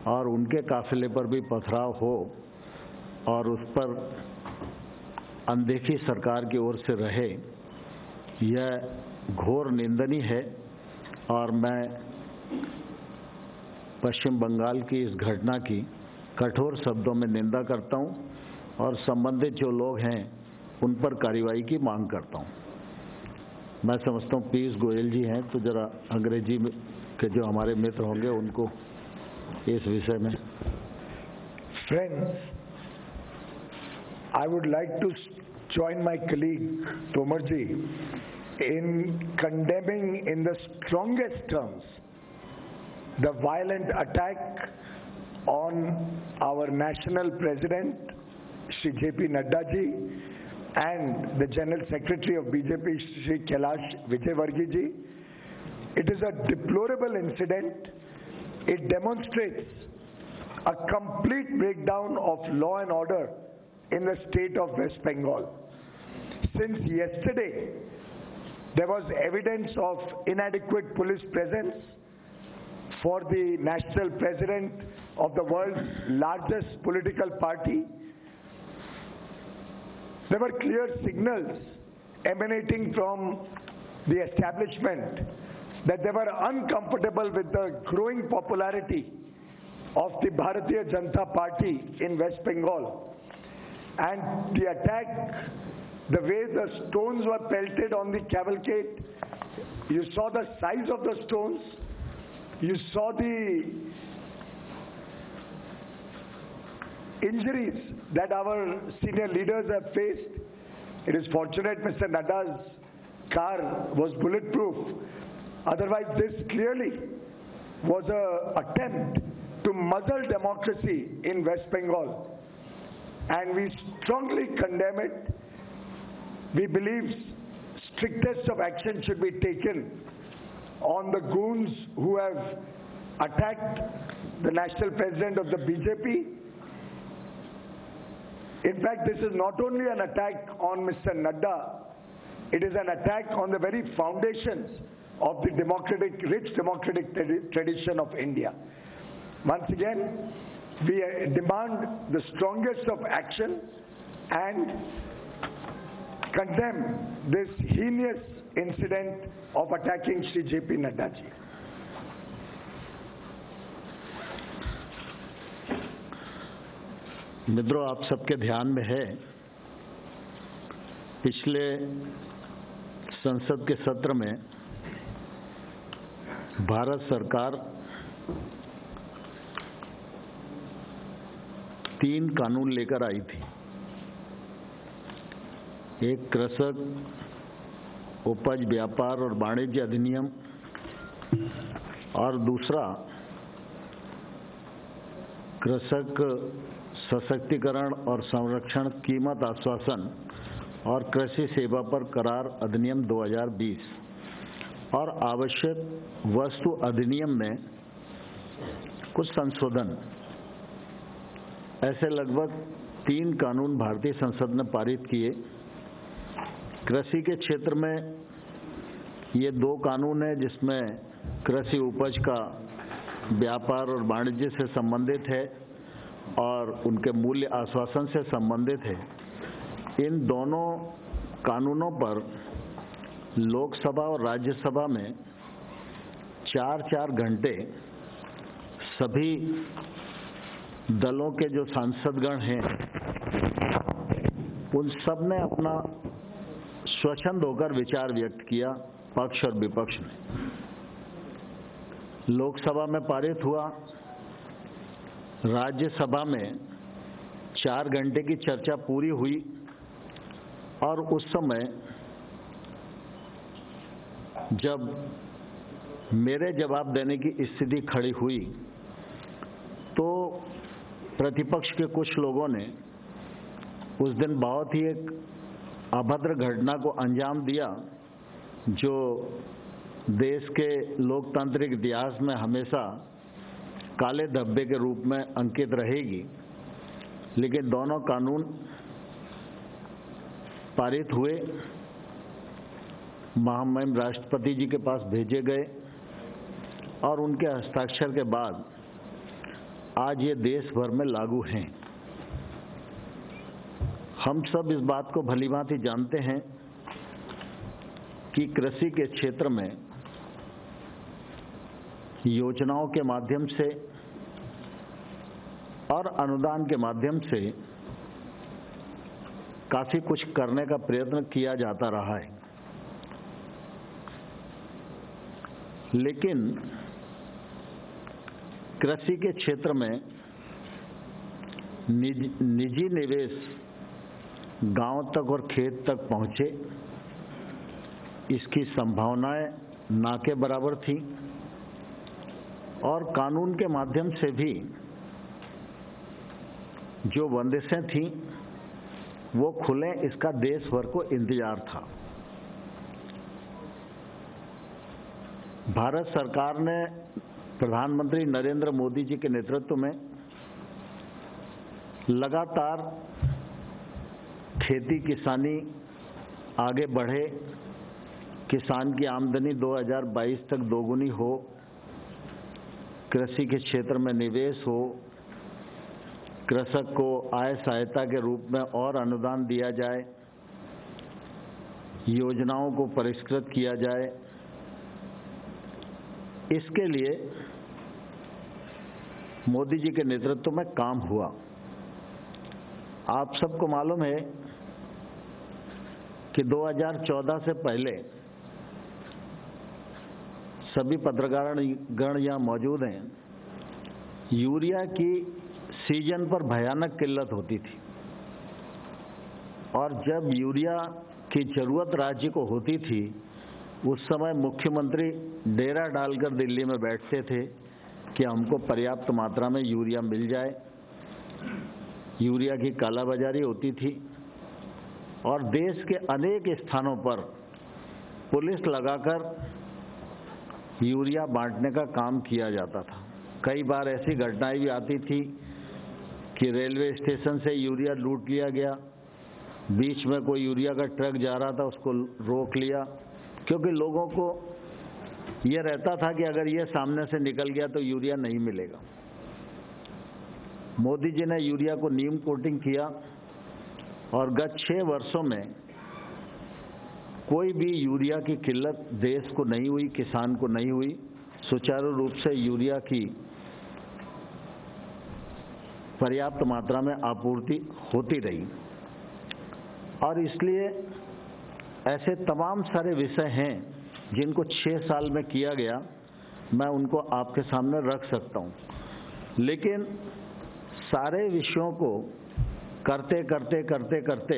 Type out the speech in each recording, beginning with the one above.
और उनके काफिले पर भी पथराव हो और उस पर अनदेखी सरकार की ओर से रहे, यह घोर निंदनीय है। और मैं पश्चिम बंगाल की इस घटना की कठोर शब्दों में निंदा करता हूं और संबंधित जो लोग हैं उन पर कार्रवाई की मांग करता हूं। मैं समझता हूं पीयूष गोयल जी हैं, तो जरा अंग्रेजी के जो हमारे मित्र होंगे उनको इस विषय में। Friends, I would like to join my colleague Tomar ji in condemning in the strongest terms the violent attack on our national president Shri JP Nadda ji and the General Secretary of BJP Shri Kailash Vijayvargiya ji. It is a deplorable incident. It demonstrates a complete breakdown of law and order in the state of West Bengal. Since yesterday, there was evidence of inadequate police presence for the national president of the world's largest political party. There were clear signals emanating from the establishment that they were uncomfortable with the growing popularity of the Bharatiya Janata Party in West Bengal. And the attack, the way the stones were pelted on the cavalcade, you saw the size of the stones, you saw the injuries that our senior leaders have faced. It is fortunate Mr. Nadda's car was bulletproof. Otherwise, this clearly was an attempt to muzzle democracy in West Bengal. And we strongly condemn it. We believe strictest of action should be taken on the goons who have attacked the national president of the BJP. In fact, this is not only an attack on Mr. Nadda, it is an attack on the very foundations of the rich democratic tradition of India. Once again, we demand the strongest of action and condemn this heinous incident of attacking Shri JP Nadda ji. मित्रों, आप सबके ध्यान में है, पिछले संसद के सत्र में भारत सरकार 3 कानून लेकर आई थी। एक कृषक उपज व्यापार और वाणिज्य अधिनियम और दूसरा कृषक सशक्तिकरण और संरक्षण कीमत आश्वासन और कृषि सेवा पर करार अधिनियम 2020 और आवश्यक वस्तु अधिनियम में कुछ संशोधन, ऐसे लगभग 3 कानून भारतीय संसद ने पारित किए। कृषि के क्षेत्र में ये 2 कानून हैं जिसमें कृषि उपज का व्यापार और वाणिज्य से संबंधित है और उनके मूल्य आश्वासन से संबंधित है। इन दोनों कानूनों पर लोकसभा और राज्यसभा में 4-4 घंटे सभी दलों के जो सांसदगण हैं उन सब ने अपना स्वच्छंद होकर विचार व्यक्त किया, पक्ष और विपक्ष ने। लोकसभा में पारित हुआ, राज्यसभा में 4 घंटे की चर्चा पूरी हुई और उस समय जब मेरे जवाब देने की स्थिति खड़ी हुई तो प्रतिपक्ष के कुछ लोगों ने उस दिन बहुत ही एक अभद्र घटना को अंजाम दिया जो देश के लोकतांत्रिक इतिहास में हमेशा काले धब्बे के रूप में अंकित रहेगी। लेकिन दोनों कानून पारित हुए, महामहिम राष्ट्रपति जी के पास भेजे गए और उनके हस्ताक्षर के बाद आज ये देश भर में लागू हैं। हम सब इस बात को भलीभांति जानते हैं कि कृषि के क्षेत्र में योजनाओं के माध्यम से और अनुदान के माध्यम से काफी कुछ करने का प्रयत्न किया जाता रहा है, लेकिन कृषि के क्षेत्र में निजी निवेश गांव तक और खेत तक पहुंचे, इसकी संभावनाएं ना के बराबर थी और कानून के माध्यम से भी जो बंदिशें थीं वो खुले, इसका देश भर को इंतजार था। भारत सरकार ने प्रधानमंत्री नरेंद्र मोदी जी के नेतृत्व में लगातार खेती किसानी आगे बढ़े, किसान की आमदनी 2022 तक दोगुनी हो, कृषि के क्षेत्र में निवेश हो, कृषक को आय सहायता के रूप में और अनुदान दिया जाए, योजनाओं को परिष्कृत किया जाए। इसके लिए मोदी जी के नेतृत्व में काम हुआ। आप सबको मालूम है कि 2014 से पहले सभी पत्रकारगण यहाँ मौजूद हैं, यूरिया की सीजन पर भयानक किल्लत होती थी और जब यूरिया की जरूरत राज्य को होती थी उस समय मुख्यमंत्री डेरा डालकर दिल्ली में बैठते थे कि हमको पर्याप्त मात्रा में यूरिया मिल जाए। यूरिया की कालाबाजारी होती थी और देश के अनेक स्थानों पर पुलिस लगाकर यूरिया बांटने का काम किया जाता था। कई बार ऐसी घटनाएं भी आती थी कि रेलवे स्टेशन से यूरिया लूट लिया गया, बीच में कोई यूरिया का ट्रक जा रहा था उसको रोक लिया, क्योंकि लोगों को ये रहता था कि अगर ये सामने से निकल गया तो यूरिया नहीं मिलेगा। मोदी जी ने यूरिया को नीम कोटिंग किया और गत 6 वर्षों में कोई भी यूरिया की किल्लत देश को नहीं हुई, किसान को नहीं हुई। सुचारू रूप से यूरिया की पर्याप्त मात्रा में आपूर्ति होती रही और इसलिए ऐसे तमाम सारे विषय हैं जिनको 6 साल में किया गया, मैं उनको आपके सामने रख सकता हूं, लेकिन सारे विषयों को करते करते करते करते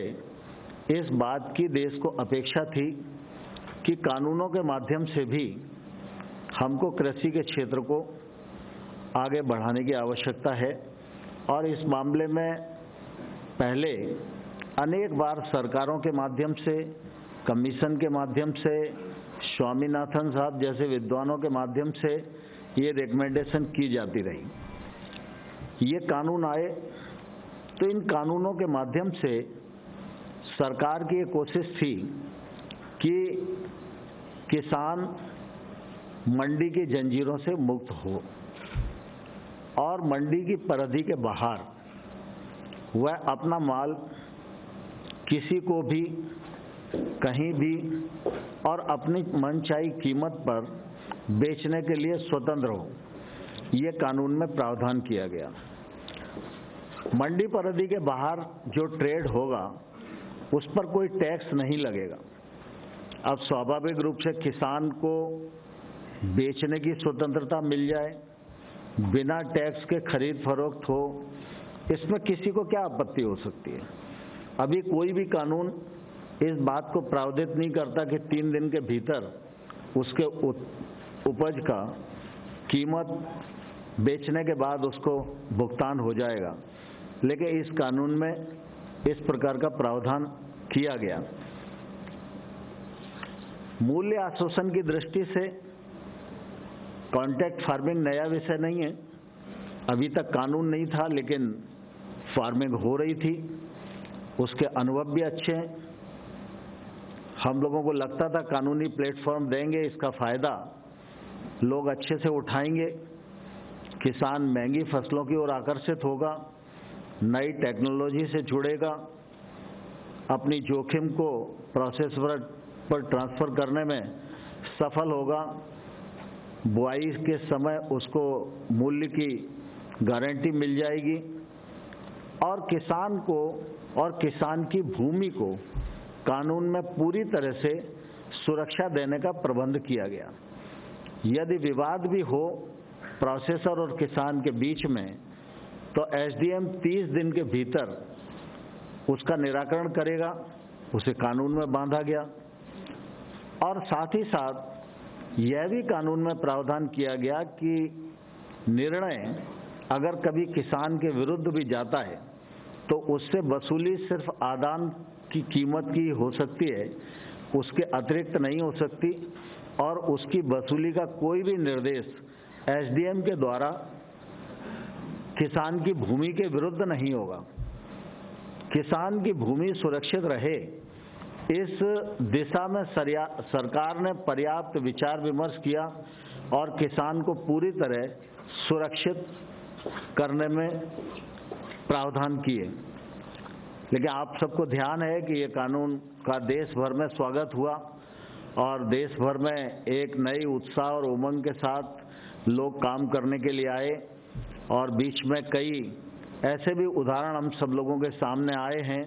इस बात की देश को अपेक्षा थी कि कानूनों के माध्यम से भी हमको कृषि के क्षेत्र को आगे बढ़ाने की आवश्यकता है और इस मामले में पहले अनेक बार सरकारों के माध्यम से, कमीशन के माध्यम से, स्वामीनाथन साहब जैसे विद्वानों के माध्यम से ये रिकमेंडेशन की जाती रही। ये कानून आए तो इन कानूनों के माध्यम से सरकार की ये कोशिश थी कि किसान मंडी की जंजीरों से मुक्त हो और मंडी की परिधि के बाहर वह अपना माल किसी को भी कहीं भी और अपनी मनचाही कीमत पर बेचने के लिए स्वतंत्र हो, ये कानून में प्रावधान किया गया। मंडी परिधि के बाहर जो ट्रेड होगा उस पर कोई टैक्स नहीं लगेगा। अब स्वाभाविक रूप से किसान को बेचने की स्वतंत्रता मिल जाए, बिना टैक्स के खरीद फरोख्त हो, इसमें किसी को क्या आपत्ति हो सकती है। अभी कोई भी कानून इस बात को प्रावधानित नहीं करता कि 3 दिन के भीतर उसके उपज का कीमत बेचने के बाद उसको भुगतान हो जाएगा, लेकिन इस कानून में इस प्रकार का प्रावधान किया गया। मूल्य आश्वासन की दृष्टि से कॉन्ट्रैक्ट फार्मिंग नया विषय नहीं है, अभी तक कानून नहीं था लेकिन फार्मिंग हो रही थी, उसके अनुभव भी अच्छे हैं। हम लोगों को लगता था कानूनी प्लेटफॉर्म देंगे, इसका फायदा लोग अच्छे से उठाएंगे, किसान महंगी फसलों की ओर आकर्षित होगा, नई टेक्नोलॉजी से जुड़ेगा, अपनी जोखिम को प्रोसेसर पर ट्रांसफर करने में सफल होगा, बुआई के समय उसको मूल्य की गारंटी मिल जाएगी और किसान को और किसान की भूमि को कानून में पूरी तरह से सुरक्षा देने का प्रबंध किया गया। यदि विवाद भी हो प्रोसेसर और किसान के बीच में तो एसडीएम 30 दिन के भीतर उसका निराकरण करेगा, उसे कानून में बांधा गया। और साथ ही साथ यह भी कानून में प्रावधान किया गया कि निर्णय अगर कभी किसान के विरुद्ध भी जाता है तो उससे वसूली सिर्फ आदान की कीमत की हो सकती है, उसके अतिरिक्त नहीं हो सकती और उसकी वसूली का कोई भी निर्देश एसडीएम के द्वारा किसान की भूमि के विरुद्ध नहीं होगा। किसान की भूमि सुरक्षित रहे, इस दिशा में सरकार ने पर्याप्त विचार विमर्श किया और किसान को पूरी तरह सुरक्षित करने में प्रावधान किए। लेकिन आप सबको ध्यान है कि ये कानून का देश भर में स्वागत हुआ और देश भर में एक नई उत्साह और उमंग के साथ लोग काम करने के लिए आए और बीच में कई ऐसे भी उदाहरण हम सब लोगों के सामने आए हैं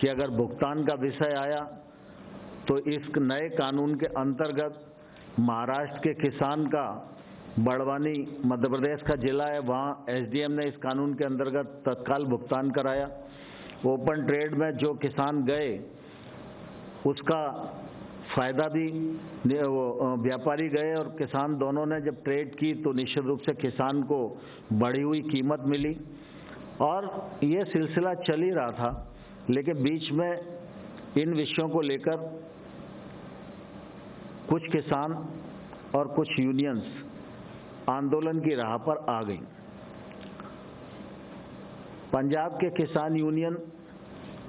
कि अगर भुगतान का विषय आया तो इस नए कानून के अंतर्गत महाराष्ट्र के किसान का बड़वानी मध्य प्रदेश का जिला है, वहाँ एसडीएम ने इस कानून के अंतर्गत तत्काल भुगतान कराया। ओपन ट्रेड में जो किसान गए उसका फायदा भी व्यापारी गए और किसान दोनों ने जब ट्रेड की तो निश्चित रूप से किसान को बढ़ी हुई कीमत मिली और ये सिलसिला चल ही रहा था। लेकिन बीच में इन विषयों को लेकर कुछ किसान और कुछ यूनियंस आंदोलन की राह पर आ गई। पंजाब के किसान यूनियन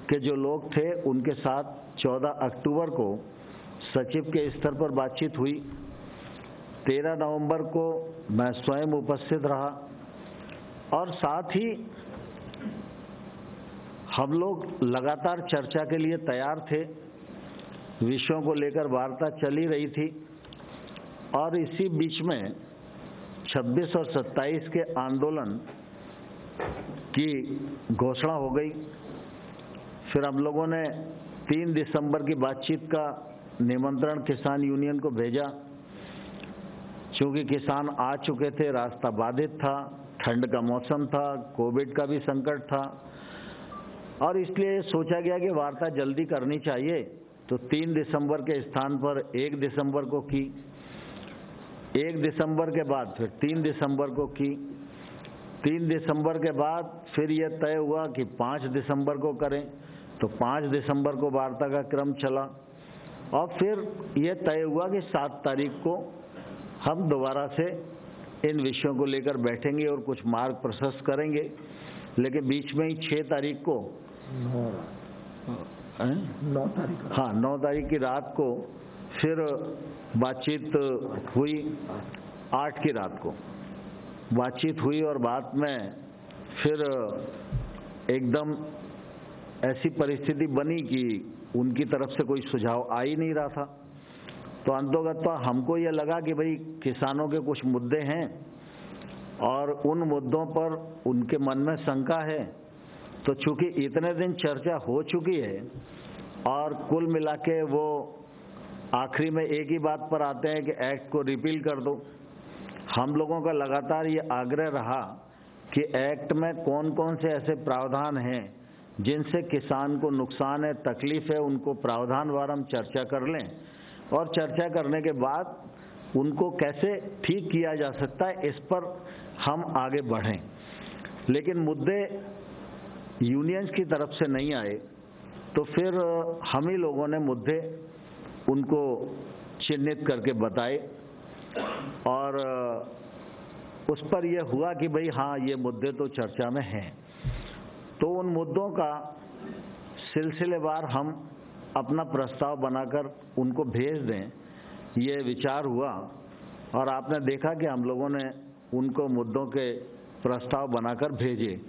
के जो लोग थे उनके साथ 14 अक्टूबर को सचिव के स्तर पर बातचीत हुई। 13 नवंबर को मैं स्वयं उपस्थित रहा और साथ ही हम लोग लगातार चर्चा के लिए तैयार थे। विषयों को लेकर वार्ता चली रही थी और इसी बीच में 26 और 27 के आंदोलन की घोषणा हो गई। फिर हम लोगों ने 3 दिसंबर की बातचीत का निमंत्रण किसान यूनियन को भेजा। चूंकि किसान आ चुके थे, रास्ता बाधित था, ठंड का मौसम था, कोविड का भी संकट था और इसलिए सोचा गया कि वार्ता जल्दी करनी चाहिए। तो 3 दिसंबर के स्थान पर 1 दिसंबर को की, 1 दिसंबर के बाद फिर 3 दिसंबर को की, 3 दिसंबर के बाद फिर यह तय हुआ कि 5 दिसंबर को करें, तो 5 दिसंबर को वार्ता का क्रम चला और फिर यह तय हुआ कि 7 तारीख को हम दोबारा से इन विषयों को लेकर बैठेंगे और कुछ मार्ग प्रशस्त करेंगे। लेकिन बीच में ही 6 तारीख को 9 तारीख की रात को फिर बातचीत हुई। 8 की रात को बातचीत हुई और बात में फिर एकदम ऐसी परिस्थिति बनी कि उनकी तरफ से कोई सुझाव आ ही नहीं रहा था। तो अंतोगत हमको ये लगा कि भाई किसानों के कुछ मुद्दे हैं और उन मुद्दों पर उनके मन में शंका है। तो चूंकि इतने दिन चर्चा हो चुकी है और कुल मिला के वो आखिरी में एक ही बात पर आते हैं कि एक्ट को रिपील कर दो। हम लोगों का लगातार ये आग्रह रहा कि एक्ट में कौन कौन से ऐसे प्रावधान हैं जिनसे किसान को नुकसान है, तकलीफ है, उनको प्रावधानवार हम चर्चा कर लें और चर्चा करने के बाद उनको कैसे ठीक किया जा सकता है इस पर हम आगे बढ़ें। लेकिन मुद्दे यूनियंस की तरफ से नहीं आए तो फिर हम ही लोगों ने मुद्दे उनको चिन्हित करके बताए और उस पर यह हुआ कि भाई हाँ, ये मुद्दे तो चर्चा में हैं। तो उन मुद्दों का सिलसिलेवार हम अपना प्रस्ताव बनाकर उनको भेज दें, ये विचार हुआ और आपने देखा कि हम लोगों ने उनको मुद्दों के प्रस्ताव बनाकर भेजे।